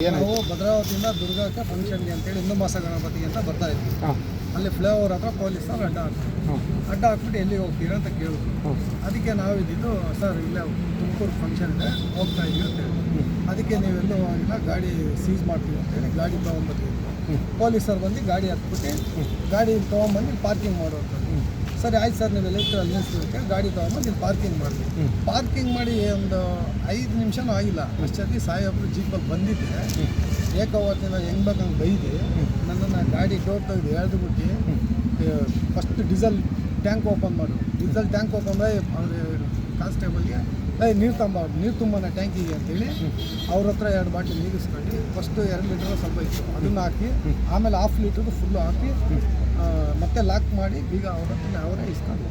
ನಾವು ಭದ್ರಾವತಿಯಿಂದ ದುರ್ಗಕ್ಕೆ ಫಂಕ್ಷನ್ಗೆ ಅಂತೇಳಿ ಹಿಂದೂ ಮಾಸ ಗಣಪತಿಗೆ ಅಂತ ಬರ್ತಾ ಇದ್ವಿ. ಅಲ್ಲಿ ಫ್ಲೇವರ್ ಹತ್ರ ಪೊಲೀಸರು ಅಡ್ಡ ಹಾಕ್ಬಿಟ್ಟು ಎಲ್ಲಿಗೆ ಹೋಗ್ತೀರಾ ಅಂತ ಕೇಳಿದ್ರು. ಅದಕ್ಕೆ ನಾವು ಇದ್ದಿದ್ದು ಸರ್ ಇಲ್ಲೇ ತುಮಕೂರು ಫಂಕ್ಷನ್ ಇದೆ ಹೋಗ್ತಾ ಇದೀವಿ ಅಂತ ಹೇಳಿ. ಅದಕ್ಕೆ ನೀವೆಲ್ಲೂ ಹೋಗಿಲ್ಲ, ಗಾಡಿ ಸೀಸ್ ಮಾಡ್ತೀವಿ ಅಂತೇಳಿ ಗಾಡಿ ತೊಗೊಂಡ್ಬರ್ತೀವಿ. ಪೊಲೀಸರು ಬಂದು ಗಾಡಿ ಹತ್ಬಿಟ್ಟು ಗಾಡಿ ತೊಗೊಂಬಂದು ಪಾರ್ಕಿಂಗ್ ಮಾಡೋದು. ಸರಿ ಆಯ್ತು ಸರ್, ನೀವು ಎಲೆಕ್ಟ್ರಿಕಲ್ ನಿಲ್ಲಿಸ್ಲಿಕ್ಕೆ ಗಾಡಿ ತೊಗೊಂಬಂದು ಇಲ್ಲಿ ಪಾರ್ಕಿಂಗ್ ಮಾಡಿದ್ವಿ. ಪಾರ್ಕಿಂಗ್ ಮಾಡಿ ಒಂದು 5 ನಿಮಿಷನೂ ಆಗಿಲ್ಲ ಅಷ್ಟೊತ್ತಿಗೆ ಸಾಹೇಬರು ಜೀಪಲ್ಲಿ ಬಂದಿದ್ದೆ. ಏಕವತ್ತಿನ ಹೆಂಗೆ ಬೇಕಂಗೆ ಬೈದು ನನ್ನನ್ನು ಗಾಡಿ ಡೋರ್ ತೆಗೆದು ಎಳೆದುಬಿಟ್ಟು ಫಸ್ಟ್ ಡೀಸೆಲ್ ಟ್ಯಾಂಕ್ ಓಪನ್ ಮಾಡು, ಡೀಸೆಲ್ ಟ್ಯಾಂಕ್ ಓಪನ್ ಮಾಡಿ ಅವ್ರ ಕಾನ್ಸ್ಟೇಬಲ್ಗೆ ನೀರು ತುಂಬನ ಟ್ಯಾಂಕಿಗೆ ಅಂತೇಳಿ ಅವ್ರ ಹತ್ರ 2 ಬಾಟ್ಲಿ ನೀರಿಸ್ಕೊಂಡು ಫಸ್ಟು 2 ಲೀಟ್ರ್ ಸ್ವಲ್ಪ ಇತ್ತು ಅದನ್ನು ಹಾಕಿ, ಆಮೇಲೆ 1/2 ಲೀಟ್ರದ್ದು ಫುಲ್ಲು ಹಾಕಿ ಮತ್ತೆ ಲಾಕ್ ಮಾಡಿ ಬೀಗ ಅವ್ರ ಹತ್ರ ಅವರೇ ಇಸ್ಕೊಂಡು.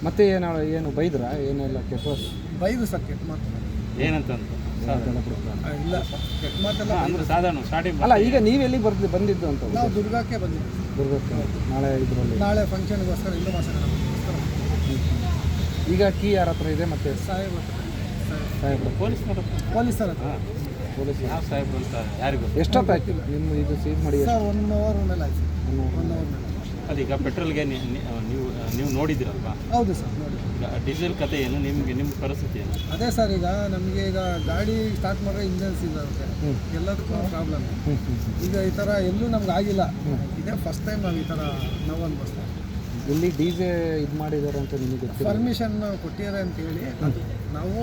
ಮತ್ತೆ ಏನು ಬೈದ್ರಾ? ಏನೆಲ್ಲ ಕೆಟ್ಟ ಬೈದು ಸರ್ ಕೆಟ್ಟ ಮಾತು ಏನಂತ ಇಲ್ಲ, ಕೆಟ್ಟ ಮಾತೆಲ್ಲ ಸಾಧಾರಣ ಸ್ಟಾರ್ಟಿಂಗ್. ಅಲ್ಲ, ಈಗ ನೀವೆಲ್ಲಿ ಬಂದಿದ್ದು ಅಂತ? ನಾವು ದುರ್ಗಕ್ಕೆ ಬಂದಿದ್ದೀವಿ. ದುರ್ಗಕ್ಕೆ ನಾಳೆ ಫಂಕ್ಷನ್ಗೋಸ್ಕರ ಹಿಂದೂ ಮಾಸ ಗಣಪತಿಗೋಸ್ಕರ. ಈಗ ಕೀ ಯಾರ ಹತ್ರ ಇದೆ? ಮತ್ತೆ ಸಾಹೇಬ್ ಪೊಲೀಸರ ಹತ್ರ. ಪೊಲೀಸ್ ಸಾಹೇಬ್ರು ಅಂತ ಯಾರಿಗೂ ಎಷ್ಟೊತ್ತಾಯ್ತು ನಿಮ್ಮ ಇದು ಸೀಸ್ ಮಾಡಿ? ಸರ್ 1 ಅವರ್ ಮೇಲೆ ಆಯ್ತು. 1 ಅವರ್ ಮೇಲೆ. ಅದೀಗ ಪೆಟ್ರೋಲ್ಗೆ ನೀವು ನೋಡಿದ್ದೀರಲ್ವಾ? ಹೌದು ಸರ್, ನೋಡಿ. ಡೀಸೆಲ್ ಕತೆ ಏನು, ನಿಮ್ಮ ಪರಿಸ್ಥಿತಿ ಏನು? ಅದೇ ಸರ್, ಈಗ ನಮಗೆ ಈಗ ಗಾಡಿ ಸ್ಟಾರ್ಟ್ ಮಾಡಿದ್ರೆ ಇಂಜನ್ ಸೀಸ್ ಆಗುತ್ತೆ, ಎಲ್ಲದಕ್ಕೂ ಪ್ರಾಬ್ಲಮ್. ಈಗ ಈ ಥರ ಎಲ್ಲೂ ನಮ್ಗೆ ಆಗಿಲ್ಲ, ಇದೇ ಫಸ್ಟ್ ಟೈಮ್ ನಾವು ಈ ಥರ ನಾವು ಅನ್ಭವಿಸ್ತೀವಿ. ಇಲ್ಲಿ ಡಿಜೆ ಇದು ಮಾಡಿದ್ದಾರೆ ಅಂತ ನಿಮಗೆ ಗೊತ್ತಿಲ್ಲ? ಪರ್ಮಿಷನ್ ಕೊಟ್ಟಿದ್ದಾರೆ ಅಂತೇಳಿ ನಾವು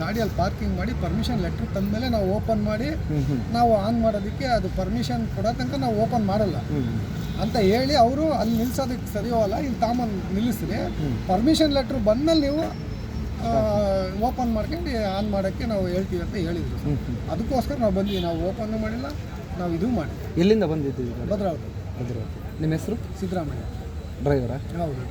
ಗಾಡಿಯಲ್ಲಿ ಪಾರ್ಕಿಂಗ್ ಮಾಡಿ ಪರ್ಮಿಷನ್ ಲೆಟ್ರ್ ತಂದಮೇಲೆ ನಾವು ಓಪನ್ ಮಾಡಿ ನಾವು ಆನ್ ಮಾಡೋದಕ್ಕೆ, ಅದು ಪರ್ಮಿಷನ್ ಕೊಡೋ ತನಕ ನಾವು ಓಪನ್ ಮಾಡಲ್ಲ ಅಂತ ಹೇಳಿ ಅವರು ಅಲ್ಲಿ ನಿಲ್ಸೋದಕ್ಕೆ ಸರಿಯೋಲ್ಲ, ಇಲ್ಲಿ ತಾಮನ್ ನಿಲ್ಲಿಸ್ರಿ, ಪರ್ಮಿಷನ್ ಲೆಟ್ರ್ ಬಂದಮೇಲೆ ನೀವು ಓಪನ್ ಮಾಡ್ಕೊಂಡು ಆನ್ ಮಾಡೋಕ್ಕೆ ನಾವು ಹೇಳ್ತೀವಿ ಅಂತ ಹೇಳಿದ್ರು. ಅದಕ್ಕೋಸ್ಕರ ನಾವು ಬಂದ್ವಿ. ನಾವು ಓಪನ್ ಮಾಡಿಲ್ಲ, ನಾವು ಇದು ಮಾಡಿ. ಎಲ್ಲಿಂದ ಬಂದಿದ್ದೀವಿ? ಭದ್ರಾವತಿ. ನಿಮ್ಮ ಹೆಸರು? ಸಿದ್ದರಾಮಯ್ಯ. ಡ್ರೈವರಾ? ಹೌದು.